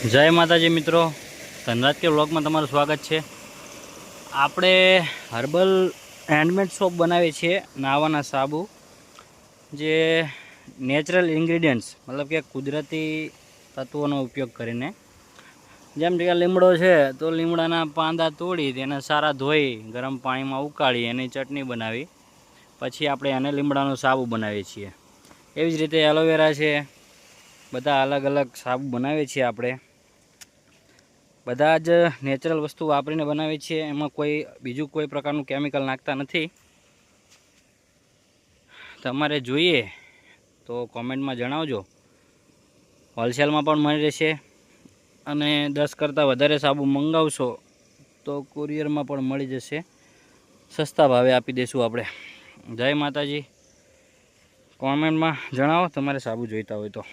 જય માતાજી મિત્રો, ધનરાજ કે વ્લોગમાં તમારું સ્વાગત છે। આપણે હર્બલ હેન્ડમેડ સોપ બનાવીએ છીએ, નાહવાના સાબુ, જે નેચરલ ઇન્ગ્રીડિયન્ટ્સ મતલબ કે કુદરતી તત્વોનો ઉપયોગ કરીને, જેમ કે લીમડો છે તો લીમડાના પાંદા તોડી તેને સારા ધોઈ ગરમ પાણીમાં ઉકાળી એની ચટણી બનાવી પછી આપણે એને લીમડાનો સાબુ બનાવીએ છીએ। એવી જ રીતે એલોવેરા છે, બધા અલગ અલગ સાબુ બનાવીએ છીએ। આપણે બધા જ નેચરલ વસ્તુ વાપરીને બનાવીએ છીએ, એમાં કોઈ બીજું કોઈ પ્રકારનું કેમિકલ નાખતા નથી। તમારે જોઈએ તો કોમેન્ટમાં જણાવજો। હોલસેલમાં પણ મળી રહેશે અને 10 કરતાં વધારે સાબુ મંગાવશો તો કુરિયરમાં પણ મળી જશે, સસ્તા ભાવે આપી દઈશું આપણે। જય માતાજી। કોમેન્ટમાં જણાવો તમારે સાબુ જોઈતા હોય તો।